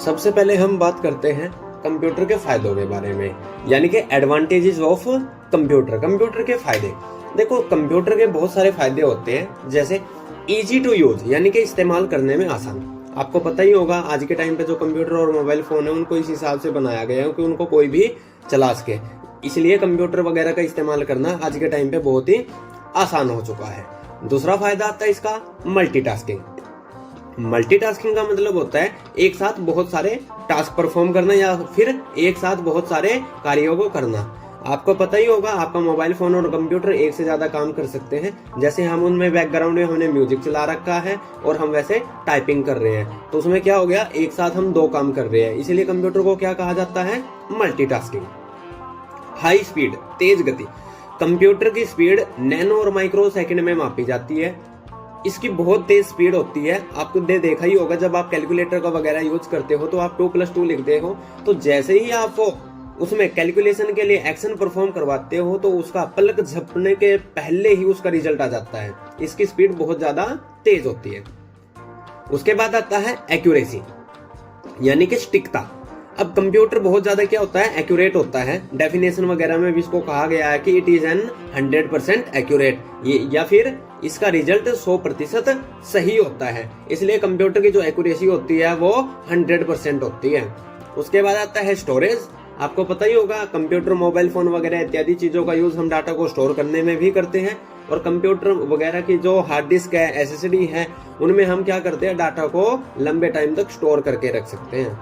सबसे पहले हम बात करते हैं कंप्यूटर के फायदों के बारे में, यानी कि एडवांटेजेस ऑफ कंप्यूटर। कंप्यूटर के फायदे, देखो कंप्यूटर के बहुत सारे फायदे होते हैं, जैसे इजी टू यूज, यानी कि इस्तेमाल करने में आसान। आपको पता ही होगा आज के टाइम पे जो कंप्यूटर और मोबाइल फोन है उनको इस हिसाब से बनाया गया है कि उनको कोई भी चला सके, इसलिए कंप्यूटर वगैरह का इस्तेमाल करना आज के टाइम पे बहुत ही आसान हो चुका है। दूसरा फायदा आता है इसका मल्टीटास्किंग। मल्टीटास्किंग का मतलब होता है एक साथ बहुत सारे टास्क परफॉर्म करना या फिर एक साथ बहुत सारे कार्यों को करना। आपको पता ही होगा आपका मोबाइल फोन और कंप्यूटर एक से ज्यादा काम कर सकते हैं, जैसे हम उनमें बैकग्राउंड में हमने म्यूजिक चला रखा है और हम वैसे टाइपिंग कर रहे हैं, तो उसमें क्या हो गया, एक साथ हम दो काम कर रहे हैं, इसीलिए कंप्यूटर को क्या कहा जाता है, मल्टीटास्किंग। हाई स्पीड, तेज गति। कंप्यूटर की स्पीड नैनो और माइक्रो सेकंड में मापी जाती है। इसकी बहुत तेज स्पीड होती है। आपको देखा ही होगा जब आप कैलकुलेटर का वगैरह यूज करते हो तो आप 2+2 लिखते हो, तो जैसे ही आप उसमें कैलकुलेशन के लिए एक्शन परफॉर्म करवाते हो तो उसका पलक झपकने के पहले ही उसका रिजल्ट आ जाता है। इसकी स्पीड बहुत ज्यादा तेज होती है। उसके बाद आता है एक्यूरेसी, यानी कि सटीकता। अब कंप्यूटर बहुत ज्यादा क्या होता है, एक्यूरेट होता है। डेफिनेशन वगैरह में भी इसको कहा गया है कि इट इज एन 100% एक्यूरेट, या फिर इसका रिजल्ट 100% सही होता है, इसलिए कंप्यूटर की जो एक्यूरेसी होती है वो 100% होती है। उसके बाद आता है स्टोरेज। आपको पता ही होगा कंप्यूटर, मोबाइल फोन वगैरह इत्यादि चीजों का यूज हम डाटा को स्टोर करने में भी करते हैं, और कंप्यूटर वगैरह की जो हार्ड डिस्क है, एसएसडी है, उनमें हम क्या करते हैं, डाटा को लंबे टाइम तक स्टोर करके रख सकते हैं।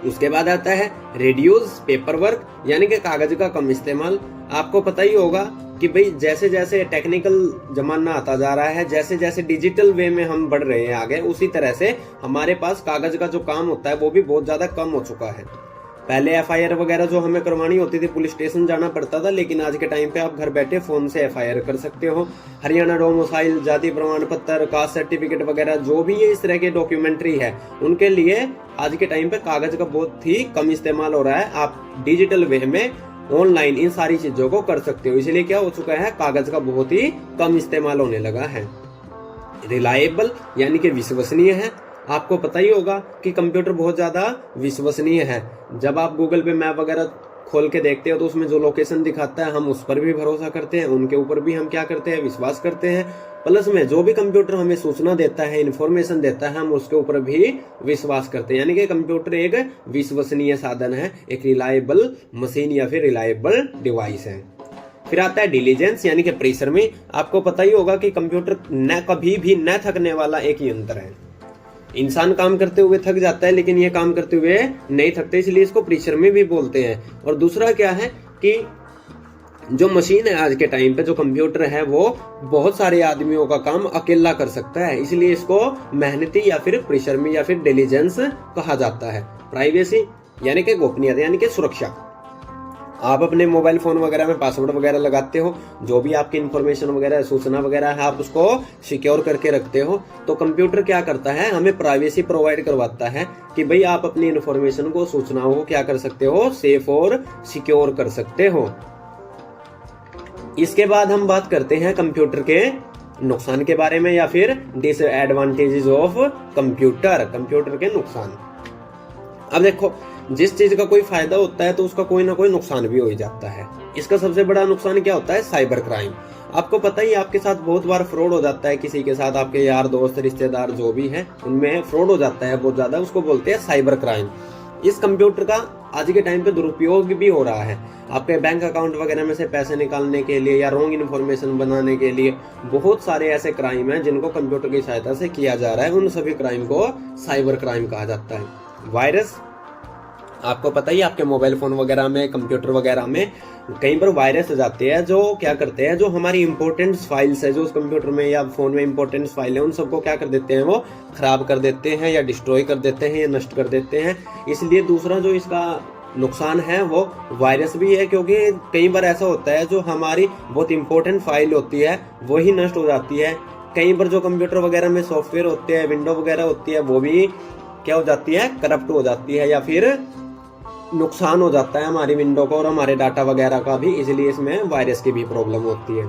उसके बाद आता है रिड्यूस पेपर वर्क, यानी कि कागज का कम इस्तेमाल। आपको पता ही होगा कि भाई जैसे जैसे टेक्निकल जमाना आता जा रहा है, जैसे जैसे डिजिटल वे में हम बढ़ रहे हैं आगे, उसी तरह से हमारे पास कागज का जो काम होता है वो भी बहुत ज्यादा कम हो चुका है। पहले एफआईआर वगैरह जो हमें करवानी होती थी पुलिस स्टेशन जाना पड़ता था, लेकिन आज के टाइम पे आप घर बैठे फोन से एफआईआर कर सकते हो। हरियाणा डोमिसाइल, जाति प्रमाण पत्र, कास्ट सर्टिफिकेट वगैरह जो भी ये इस तरह के डॉक्यूमेंट्री है, उनके लिए आज के टाइम पे कागज का बहुत ही कम इस्तेमाल हो रहा है। आप डिजिटल वे में ऑनलाइन इन सारी चीजों को कर सकते हो, इसलिए क्या हो चुका है, कागज का बहुत ही कम इस्तेमाल होने लगा है। रिलायबल, यानी कि विश्वसनीय है। आपको पता ही होगा कि कंप्यूटर बहुत ज्यादा विश्वसनीय है। जब आप गूगल पे मैप वगैरह खोल के देखते हो तो उसमें जो लोकेशन दिखाता है हम उस पर भी भरोसा करते हैं, उनके ऊपर भी हम क्या करते हैं, विश्वास करते हैं। प्लस में जो भी कंप्यूटर हमें सूचना देता है, इन्फॉर्मेशन देता है, हम उसके ऊपर भी विश्वास करते हैं, यानी कि कंप्यूटर एक विश्वसनीय साधन है, एक रिलायबल मशीन या फिर रिलायबल डिवाइस है। फिर आता है डिलीजेंस, यानी कि परिश्रमी। आपको पता ही होगा कि कंप्यूटर न कभी भी न थकने वाला एक यंत्र है। इंसान काम करते हुए थक जाता है, लेकिन ये काम करते हुए नहीं थकते, इसलिए इसको परिश्रमी भी बोलते हैं। और दूसरा क्या है कि जो मशीन है आज के टाइम पे, जो कंप्यूटर है, वो बहुत सारे आदमियों का काम अकेला कर सकता है, इसलिए इसको मेहनती या फिर परिश्रमी या फिर डिलीजेंस कहा जाता है। प्राइवेसी, यानी कि गोपनीयता, यानी कि सुरक्षा। आप अपने मोबाइल फोन वगैरह में पासवर्ड वगैरह लगाते हो, जो भी आपकी इंफॉर्मेशन वगैरह, सूचना वगैरह है, आप उसको सिक्योर करके रखते हो। तो कंप्यूटर क्या करता है, हमें प्राइवेसी प्रोवाइड करवाता है कि भाई आप अपनी इंफॉर्मेशन को, सूचनाओं को क्या कर सकते हो, सेफ और सिक्योर कर सकते हो। इसके बाद हम बात करते हैं कंप्यूटर के नुकसान के बारे में, या फिर डिसएडवांटेजेस ऑफ कंप्यूटर, कंप्यूटर के नुकसान। अब देखो, जिस चीज का कोई फायदा होता है तो उसका कोई ना कोई नुकसान भी हो ही जाता है। इसका सबसे बड़ा नुकसान क्या होता है, साइबर क्राइम। आपको पता ही, आपके साथ बहुत बार फ्रॉड हो जाता है, किसी के साथ, आपके यार दोस्त रिश्तेदार जो भी है उनमें फ्रॉड हो जाता है बहुत ज्यादा, उसको बोलते हैं साइबर क्राइम। इस कंप्यूटर का आज के टाइम पे दुरुपयोग भी हो रहा है। आपके बैंक अकाउंट वगैरह में से पैसे निकालने के लिए या रॉन्ग इन्फॉर्मेशन बनाने के लिए बहुत सारे ऐसे क्राइम हैं जिनको कंप्यूटर की सहायता से किया जा रहा है। उन सभी क्राइम को साइबर क्राइम कहा जाता है। वायरस, आपको पता ही, आपके मोबाइल फोन वगैरह में, कंप्यूटर वगैरह में कई बार वायरस हो जाते हैं, जो क्या करते हैं, जो हमारी इंपॉर्टेंट फाइल्स है, जो उस कंप्यूटर में या फोन में इंपॉर्टेंट फाइल है, उन सबको क्या कर देते हैं, वो खराब कर देते हैं या डिस्ट्रॉय कर देते हैं या नष्ट कर देते हैं। इसलिए दूसरा जो इसका नुकसान है वो वायरस भी है, क्योंकि कई बार ऐसा होता है जो हमारी बहुत इंपॉर्टेंट फाइल होती है वही नष्ट हो जाती है। कई बार जो कंप्यूटर वगैरह में सॉफ्टवेयर होते हैं, विंडो वगैरह होती है, वो भी क्या हो जाती है, करप्ट हो जाती है, या फिर नुकसान हो जाता है हमारी विंडो को और हमारे डाटा वगैरह का भी, इसलिए इसमें वायरस की भी प्रॉब्लम होती है।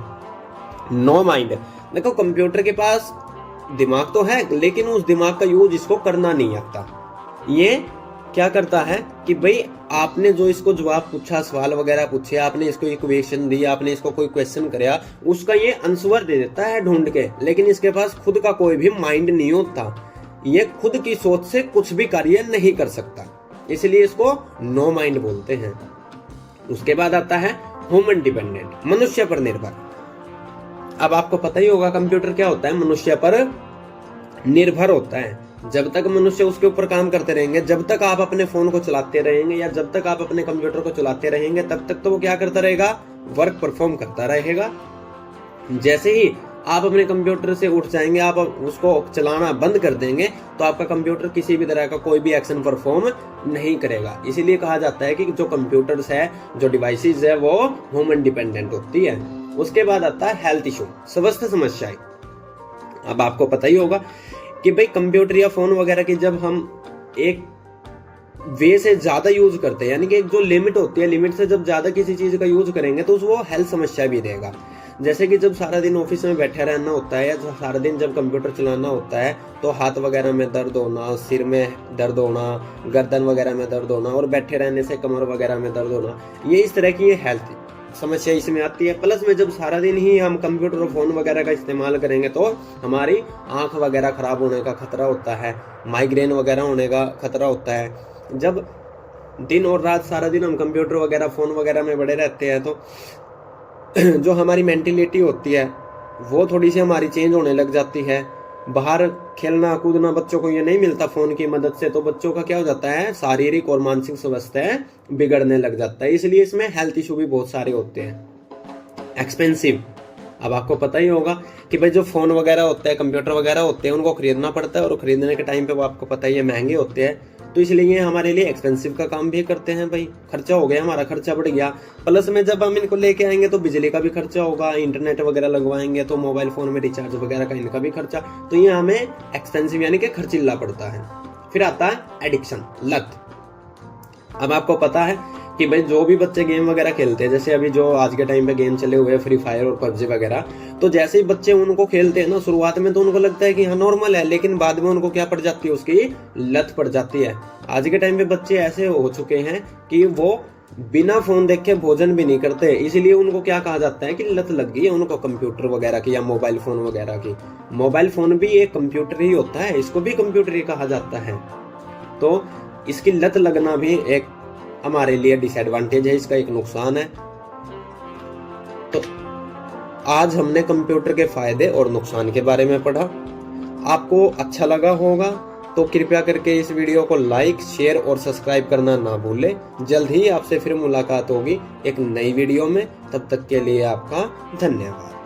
नो माइंड, देखो कंप्यूटर के पास दिमाग तो है, लेकिन उस दिमाग का यूज इसको करना नहीं आता। ये क्या करता है कि भाई आपने जो इसको जवाब पूछा, सवाल वगैरह पूछे, आपने इसको इक्वेशन दी, आपने इसको कोई क्वेश्चन कराया, उसका ये आंसर दे देता है ढूंढ के, लेकिन इसके पास खुद का कोई भी माइंड नहीं होता, ये खुद की सोच से कुछ भी कार्य नहीं कर सकता, इसलिए इसको नो माइंड बोलते हैं। उसके बाद आता है ह्यूमन डिपेंडेंट, मनुष्य पर निर्भर। अब आपको पता ही होगा कंप्यूटर क्या होता है, मनुष्य पर निर्भर होता है। जब तक मनुष्य उसके ऊपर काम करते रहेंगे, जब तक आप अपने फोन को चलाते रहेंगे या जब तक आप अपने कंप्यूटर को चलाते रहेंगे, तब तक तो वो क्या करता रहेगा, वर्क परफॉर्म करता रहेगा। जैसे ही आप अपने कंप्यूटर से उठ जाएंगे, आप उसको चलाना बंद कर देंगे, तो आपका कंप्यूटर किसी भी तरह का कोई भी एक्शन परफॉर्म नहीं करेगा। इसीलिए कहा जाता है कि जो कंप्यूटर्स है, जो डिवाइसेस है, वो ह्यूमन डिपेंडेंट होती है। उसके बाद आता है हेल्थ इशू, स्वास्थ्य समस्याएं। अब आपको पता ही होगा कि भाई कंप्यूटर या फोन वगैरह की जब हम एक वे से ज्यादा यूज करते हैं, यानी कि एक जो लिमिट होती है, लिमिट से जब ज्यादा किसी चीज का यूज करेंगे तो वो हेल्थ समस्या भी देगा। जैसे कि जब सारा दिन ऑफिस में बैठे रहना होता है या सारा दिन जब कंप्यूटर चलाना होता है, तो हाथ वगैरह में दर्द होना, सिर में दर्द होना, गर्दन वगैरह में दर्द होना और बैठे रहने से कमर वगैरह में दर्द होना, ये इस तरह की ये हेल्थ समस्या इसमें आती है। प्लस में जब सारा दिन ही हम कंप्यूटर और फोन वगैरह का इस्तेमाल करेंगे तो हमारी आंख वगैरह खराब होने का खतरा होता है, माइग्रेन वगैरह होने का खतरा होता है। जब दिन और रात सारा दिन हम कंप्यूटर वगैरह फोन वगैरह में बड़े रहते हैं, तो जो हमारी मेंटेलिटी होती है वो थोड़ी सी हमारी चेंज होने लग जाती है। बाहर खेलना कूदना बच्चों को ये नहीं मिलता फोन की मदद से, तो बच्चों का क्या हो जाता है, शारीरिक और मानसिक स्वास्थ्य बिगड़ने लग जाता है। इसलिए इसमें हेल्थ इशू भी बहुत सारे होते हैं। एक्सपेंसिव, अब आपको पता ही होगा कि भाई जो फोन वगैरह होते हैं, कंप्यूटर वगैरह होते हैं, उनको खरीदना पड़ता है और खरीदने के टाइम पे वो आपको पता ही है महंगे होते हैं, तो इसलिए ये हमारे लिए एक्सपेंसिव का काम भी करते हैं। भाई खर्चा हो गया, हमारा खर्चा बढ़ गया। प्लस में जब हम इनको लेके आएंगे तो बिजली का भी खर्चा होगा, इंटरनेट वगैरह लगवाएंगे तो मोबाइल फोन में रिचार्ज वगैरह का इनका भी खर्चा, तो ये हमें एक्सपेंसिव यानी कि खर्चीला पड़ता है। फिर आता है एडिक्शन, लत। अब आपको पता है कि भाई जो भी बच्चे गेम वगैरह खेलते हैं, जैसे अभी जो आज के टाइम पे गेम चले हुए हैं फ्री फायर और पबजी वगैरह, तो जैसे ही बच्चे उनको खेलते हैं ना, शुरुआत में तो उनको लगता है कि हाँ नॉर्मल है, लेकिन बाद में उनको क्या पड़ जाती है, उसकी लत पड़ जाती है। आज के टाइम पे बच्चे ऐसे हो चुके हैं कि वो बिना फोन देखे भोजन भी नहीं करते, इसीलिए उनको क्या कहा जाता है कि लत लग गई है उनको कंप्यूटर वगैरह की या मोबाइल फोन वगैरह की। मोबाइल फोन भी एक कंप्यूटर ही होता है, इसको भी कंप्यूटर ही कहा जाता है। तो इसकी लत लगना भी एक हमारे लिए डिसएडवांटेज है, इसका एक नुकसान है। तो आज हमने कंप्यूटर के फायदे और नुकसान के बारे में पढ़ा। आपको अच्छा लगा होगा तो कृपया करके इस वीडियो को लाइक, शेयर और सब्सक्राइब करना ना भूलें। जल्द ही आपसे फिर मुलाकात होगी एक नई वीडियो में, तब तक के लिए आपका धन्यवाद।